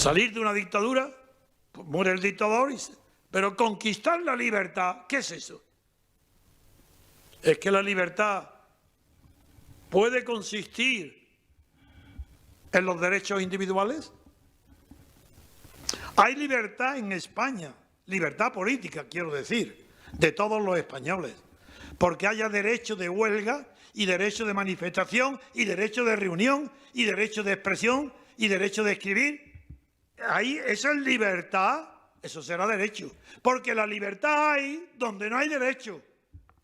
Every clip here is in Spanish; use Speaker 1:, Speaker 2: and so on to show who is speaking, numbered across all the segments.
Speaker 1: Salir de una dictadura, pues muere el dictador, pero conquistar la libertad, ¿qué es eso? Es que la libertad puede consistir en los derechos individuales. Hay libertad en España, libertad política, quiero decir, de todos los españoles, porque haya derecho de huelga y derecho de manifestación y derecho de reunión y derecho de expresión y derecho de escribir. Ahí esa es libertad, eso será derecho, porque la libertad hay donde no hay derecho.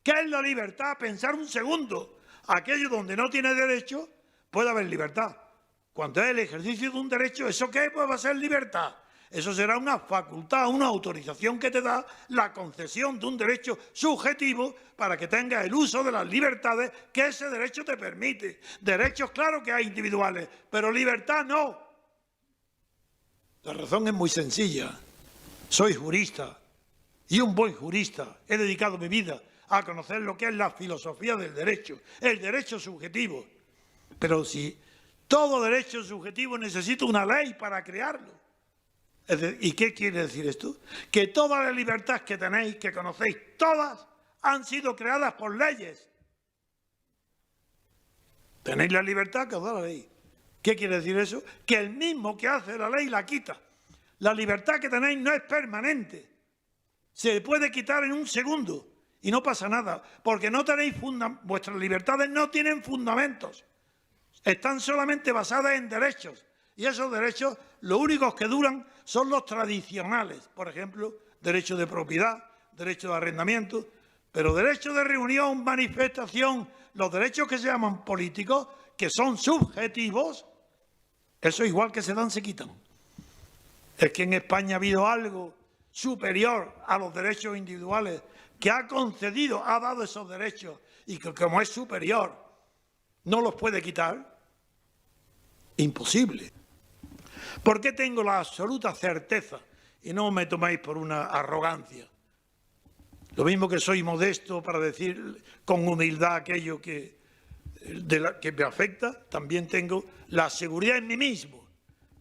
Speaker 1: ¿Qué es la libertad? Pensar un segundo. Aquello donde no tiene derecho puede haber libertad. Cuando es el ejercicio de un derecho, ¿eso qué? Pues va a ser libertad. Eso será una facultad, una autorización que te da la concesión de un derecho subjetivo para que tengas el uso de las libertades que ese derecho te permite. Derechos, claro que hay individuales, pero libertad no. La razón es muy sencilla. Soy jurista y un buen jurista. He dedicado mi vida a conocer lo que es la filosofía del derecho, el derecho subjetivo. Pero si todo derecho subjetivo necesita una ley para crearlo. ¿Y qué quiere decir esto? Que todas las libertades que tenéis, que conocéis, todas han sido creadas por leyes. Tenéis la libertad que os da la ley. ¿Qué quiere decir eso? Que el mismo que hace la ley la quita. La libertad que tenéis no es permanente. Se puede quitar en un segundo y no pasa nada, porque no tenéis vuestras libertades no tienen fundamentos. Están solamente basadas en derechos. Y esos derechos, los únicos que duran son los tradicionales. Por ejemplo, derecho de propiedad, derecho de arrendamiento, pero derecho de reunión, manifestación, los derechos que se llaman políticos, que son subjetivos, eso igual que se dan, se quitan. Es que en España ha habido algo superior a los derechos individuales que ha concedido, ha dado esos derechos y que como es superior no los puede quitar. Imposible. ¿Por qué tengo la absoluta certeza? Y no me tomáis por una arrogancia. Lo mismo que soy modesto para decir con humildad aquello que me afecta, también tengo la seguridad en mí mismo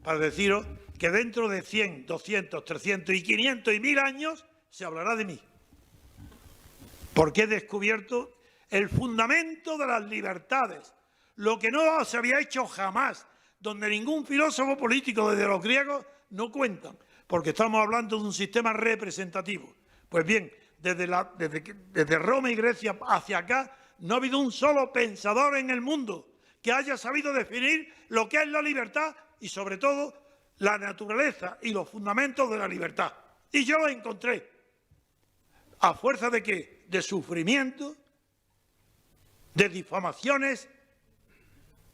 Speaker 1: para deciros que dentro de 100, 200, 300 y 500 y 1000 años se hablará de mí. Porque he descubierto el fundamento de las libertades, lo que no se había hecho jamás, donde ningún filósofo político desde los griegos no cuentan, porque estamos hablando de un sistema representativo. Pues bien, desde Roma y Grecia hacia acá, no ha habido un solo pensador en el mundo que haya sabido definir lo que es la libertad y, sobre todo, la naturaleza y los fundamentos de la libertad. Y yo lo encontré. ¿A fuerza de qué? De sufrimiento, de difamaciones,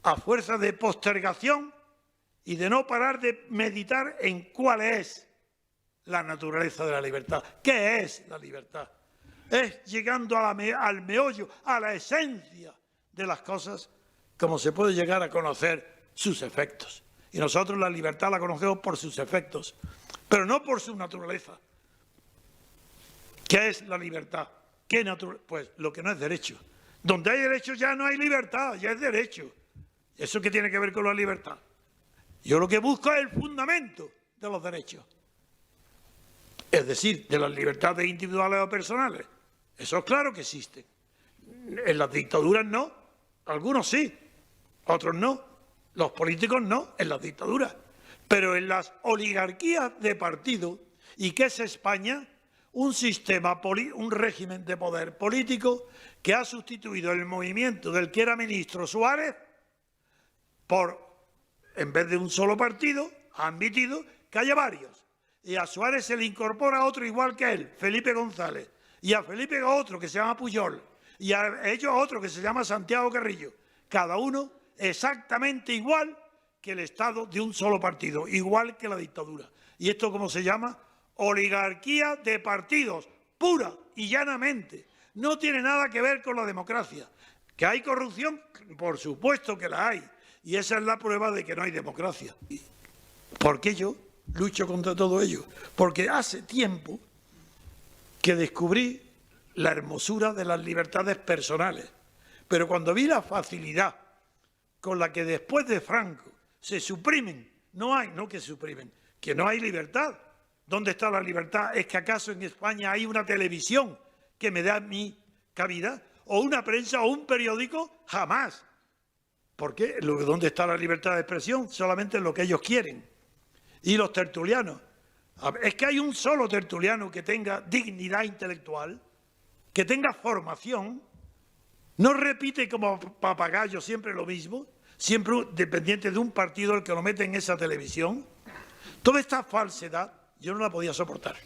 Speaker 1: a fuerza de postergación y de no parar de meditar en cuál es la naturaleza de la libertad. ¿Qué es la libertad? Es llegando al meollo, a la esencia de las cosas, como se puede llegar a conocer sus efectos. Y nosotros la libertad la conocemos por sus efectos, pero no por su naturaleza. ¿Qué es la libertad? Pues lo que no es derecho. Donde hay derecho ya no hay libertad, ya es derecho. ¿Eso qué tiene que ver con la libertad? Yo lo que busco es el fundamento de los derechos. Es decir, de las libertades individuales o personales. Eso es claro que existe. En las dictaduras no, algunos sí, otros no. Los políticos no, en las dictaduras. Pero en las oligarquías de partido, ¿y qué es España? Un sistema, un régimen de poder político que ha sustituido el movimiento del que era ministro Suárez en vez de un solo partido, ha admitido que haya varios. Y a Suárez se le incorpora otro igual que él, Felipe González. Y a Felipe otro que se llama Pujol. Y a ellos otro que se llama Santiago Carrillo. Cada uno exactamente igual que el Estado de un solo partido, igual que la dictadura. ¿Y esto cómo se llama? Oligarquía de partidos, pura y llanamente. No tiene nada que ver con la democracia. ¿Que hay corrupción? Por supuesto que la hay. Y esa es la prueba de que no hay democracia. ¿Por qué yo lucho contra todo ello? Porque hace tiempo que descubrí la hermosura de las libertades personales. Pero cuando vi la facilidad con la que después de Franco se suprimen, no que suprimen, que no hay libertad. ¿Dónde está la libertad? ¿Es que acaso en España hay una televisión que me da mi cabida? ¿O una prensa o un periódico? Jamás. ¿Por qué? ¿Dónde está la libertad de expresión? Solamente en lo que ellos quieren. Y los tertulianos. Es que hay un solo tertuliano que tenga dignidad intelectual, que tenga formación, no repite como papagayo siempre lo mismo, siempre dependiente de un partido el que lo mete en esa televisión. Toda esta falsedad yo no la podía soportar.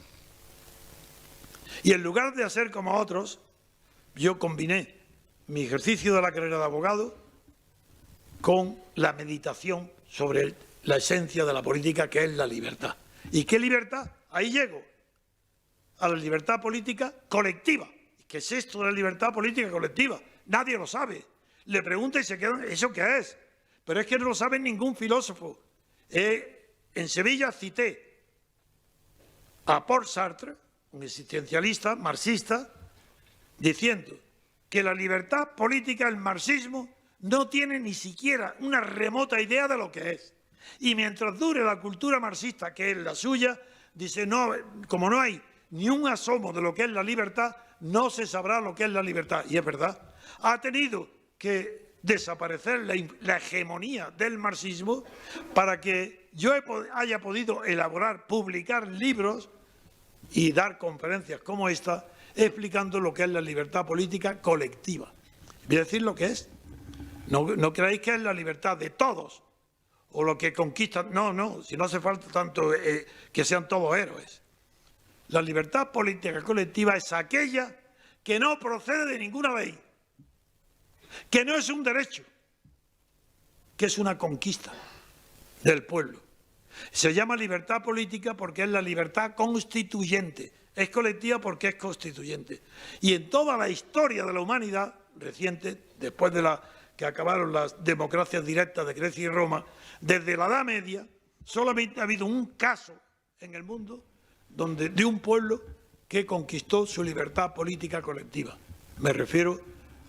Speaker 1: Y en lugar de hacer como otros, yo combiné mi ejercicio de la carrera de abogado con la meditación sobre la esencia de la política, que es la libertad. ¿Y qué libertad? Ahí llego, a la libertad política colectiva. ¿Qué es esto de la libertad política colectiva? Nadie lo sabe. Le pregunta y se quedan, ¿eso qué es? Pero es que no lo sabe ningún filósofo. En Sevilla cité a Paul Sartre, un existencialista marxista, diciendo que la libertad política, el marxismo, no tiene ni siquiera una remota idea de lo que es. Y mientras dure la cultura marxista, que es la suya, dice, no, como no hay ni un asomo de lo que es la libertad, no se sabrá lo que es la libertad. Y es verdad. Ha tenido que desaparecer la hegemonía del marxismo para que yo haya podido elaborar, publicar libros y dar conferencias como esta, explicando lo que es la libertad política colectiva. Voy a decir lo que es. No creáis que es la libertad de todos, o lo que conquistan. No, si no hace falta tanto que sean todos héroes. La libertad política colectiva es aquella que no procede de ninguna ley, que no es un derecho, que es una conquista del pueblo. Se llama libertad política porque es la libertad constituyente, es colectiva porque es constituyente. Y en toda la historia de la humanidad reciente, después de que acabaron las democracias directas de Grecia y Roma, desde la Edad Media, solamente ha habido un caso en el mundo de un pueblo que conquistó su libertad política colectiva. Me refiero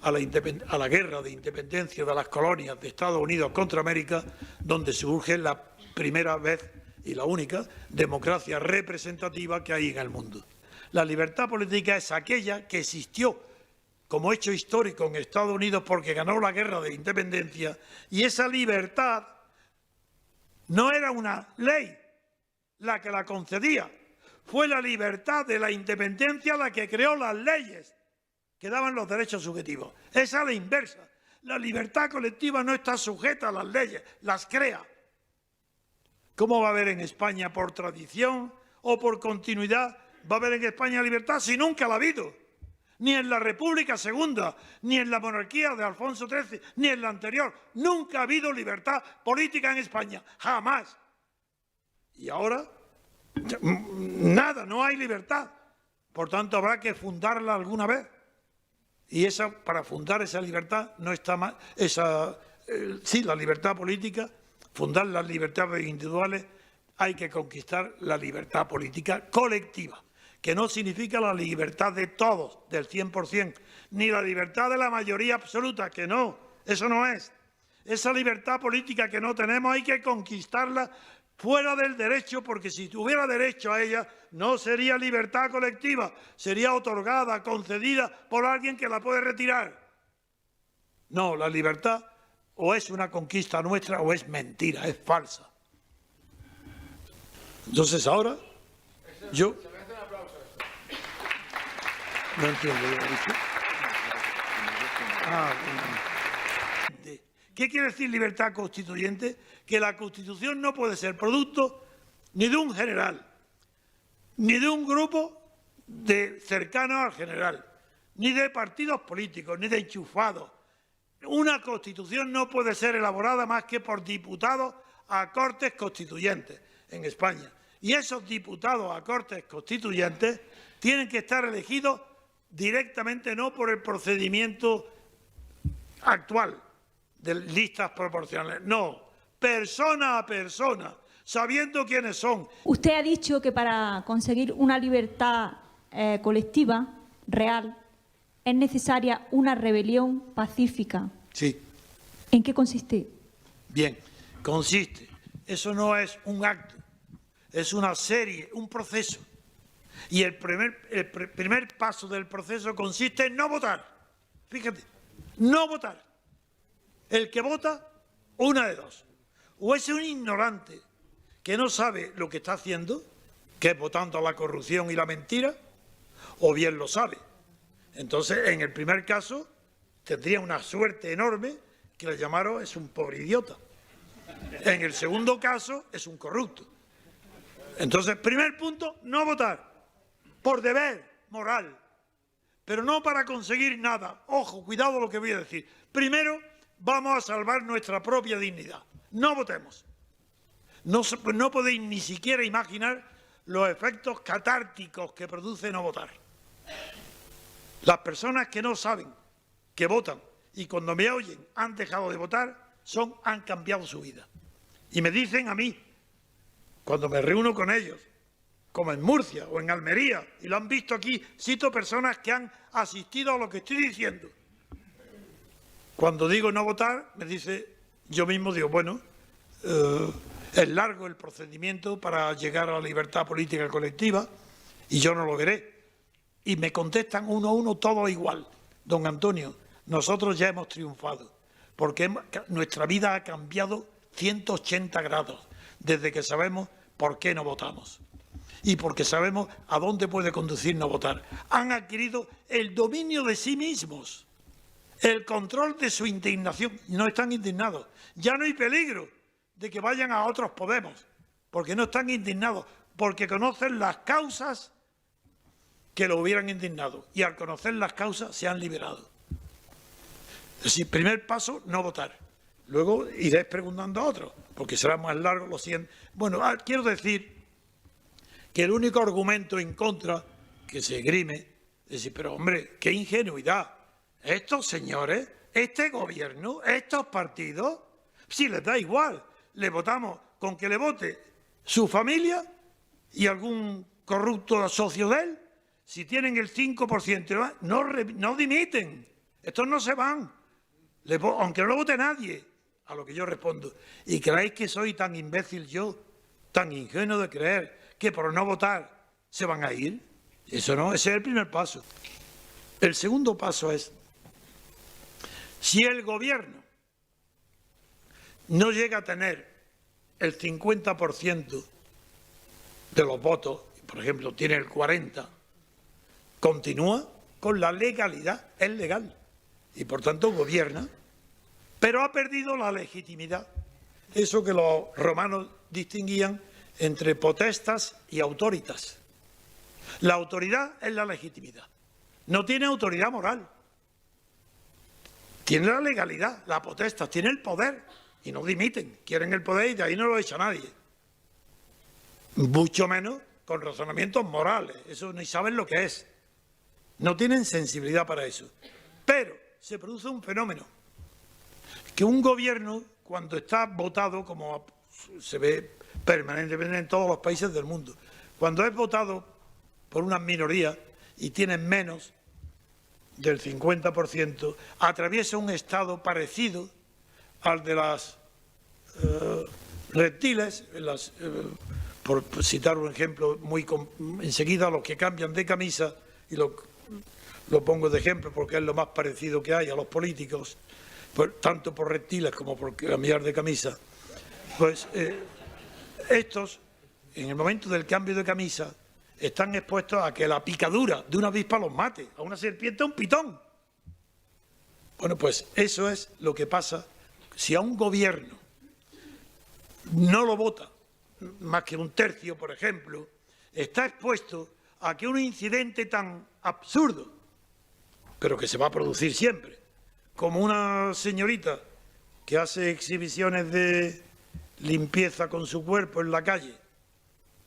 Speaker 1: a la guerra de independencia de las colonias de Estados Unidos contra América, donde surge la primera vez y la única democracia representativa que hay en el mundo. La libertad política es aquella que existió como hecho histórico en Estados Unidos porque ganó la guerra de independencia, y esa libertad no era una ley la que la concedía, fue la libertad de la independencia la que creó las leyes que daban los derechos subjetivos. Esa es la inversa. La libertad colectiva no está sujeta a las leyes, las crea. ¿Cómo va a haber en España por tradición o por continuidad? ¿Va a haber en España libertad si nunca la ha habido? Ni en la República Segunda, ni en la monarquía de Alfonso XIII, ni en la anterior. Nunca ha habido libertad política en España, jamás. Y ahora, nada, no hay libertad. Por tanto, habrá que fundarla alguna vez. Y para fundar esa libertad no está mal. La libertad política, fundar las libertades individuales, hay que conquistar la libertad política colectiva, que no significa la libertad de todos, del 100%, ni la libertad de la mayoría absoluta, que no, eso no es. Esa libertad política que no tenemos hay que conquistarla fuera del derecho, porque si tuviera derecho a ella no sería libertad colectiva, sería otorgada, concedida por alguien que la puede retirar. No, la libertad o es una conquista nuestra o es mentira, es falsa. Entonces ahora yo... No entiendo. ¿Qué quiere decir libertad constituyente? Que la Constitución no puede ser producto ni de un general, ni de un grupo cercano al general, ni de partidos políticos, ni de enchufados. Una Constitución no puede ser elaborada más que por diputados a Cortes Constituyentes en España. Y esos diputados a Cortes Constituyentes tienen que estar elegidos directamente, no por el procedimiento actual de listas proporcionales, no, persona a persona, sabiendo quiénes son.
Speaker 2: Usted ha dicho que para conseguir una libertad colectiva, real, es necesaria una rebelión pacífica.
Speaker 1: Sí.
Speaker 2: ¿En qué consiste?
Speaker 1: Bien, consiste. Eso no es un acto. es una serie, un proceso. Y el primer paso del proceso consiste en no votar. Fíjate, no votar. El que vota, una de dos. O es un ignorante que no sabe lo que está haciendo, que es votando a la corrupción y la mentira, o bien lo sabe. Entonces, en el primer caso, tendría una suerte enorme que le llamaron es un pobre idiota. En el segundo caso, es un corrupto. Entonces, primer punto, no votar. Por deber moral. Pero no para conseguir nada. Ojo, cuidado lo que voy a decir. Primero, vamos a salvar nuestra propia dignidad. No votemos. No podéis ni siquiera imaginar los efectos catárticos que produce no votar. Las personas que no saben, que votan, y cuando me oyen han dejado de votar, han cambiado su vida. Y me dicen a mí, cuando me reúno con ellos, como en Murcia o en Almería, y lo han visto aquí, cito personas que han asistido a lo que estoy diciendo. Cuando digo no votar, me dice, yo mismo digo, bueno, es largo el procedimiento para llegar a la libertad política colectiva y yo no lo veré. Y me contestan uno a uno todo igual. Don Antonio, nosotros ya hemos triunfado, porque nuestra vida ha cambiado 180 grados desde que sabemos por qué no votamos y porque sabemos a dónde puede conducir no votar. Han adquirido el dominio de sí mismos, el control de su indignación. No están indignados. Ya no hay peligro de que vayan a otros Podemos, porque no están indignados, porque conocen las causas que lo hubieran indignado y al conocer las causas se han liberado. Es decir, primer paso, no votar. Luego iréis preguntando a otros, porque será más largo, lo siento. Bueno, quiero decir que el único argumento en contra que se esgrime es decir, pero hombre, qué ingenuidad. Estos señores, este gobierno, estos partidos, si les da igual, le votamos con que le vote su familia y algún corrupto socio de él. Si tienen el 5%, no dimiten. Estos no se van. Aunque no lo vote nadie. A lo que yo respondo. ¿Y creéis que soy tan imbécil yo, tan ingenuo de creer que por no votar se van a ir? Eso no, ese es el primer paso. El segundo paso es, si el gobierno no llega a tener el 50% de los votos, por ejemplo, tiene el 40%, continúa con la legalidad, es legal, y por tanto gobierna, pero ha perdido la legitimidad. Eso que los romanos distinguían entre potestas y autoritas. La autoridad es la legitimidad. No tiene autoridad moral. Tiene la legalidad, la potestas, tiene el poder y no dimiten. Quieren el poder y de ahí no lo echa nadie. Mucho menos con razonamientos morales. Eso ni saben lo que es. No tienen sensibilidad para eso. Pero se produce un fenómeno. Que un gobierno, cuando está votado, como se ve permanentemente en todos los países del mundo, cuando es votado por unas minorías y tienen menos del 50%, atraviesa un estado parecido al de las reptiles, por citar un ejemplo enseguida, los que cambian de camisa, y lo pongo de ejemplo porque es lo más parecido que hay a los políticos, tanto por reptiles como por cambiar de camisa, pues estos, en el momento del cambio de camisa, están expuestos a que la picadura de una avispa los mate, a una serpiente, a un pitón. Bueno, pues eso es lo que pasa si a un gobierno no lo vota más que un tercio, por ejemplo, está expuesto a que un incidente tan absurdo, pero que se va a producir siempre, como una señorita que hace exhibiciones de limpieza con su cuerpo en la calle.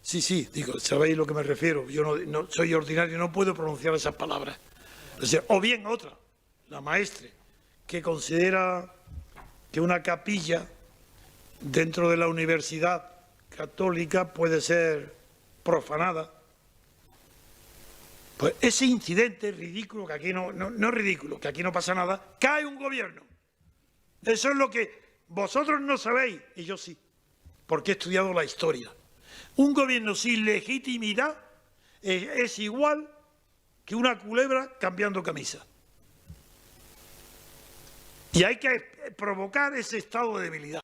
Speaker 1: Sí, digo, sabéis a lo que me refiero. Yo no soy ordinario, no puedo pronunciar esas palabras. O bien otra, la maestre, que considera que una capilla dentro de la universidad católica puede ser profanada. Pues ese incidente ridículo, que aquí no es ridículo, que aquí no pasa nada, cae un gobierno. Eso es lo que vosotros no sabéis, y yo sí, porque he estudiado la historia. Un gobierno sin legitimidad es igual que una culebra cambiando camisa. Y hay que provocar ese estado de debilidad.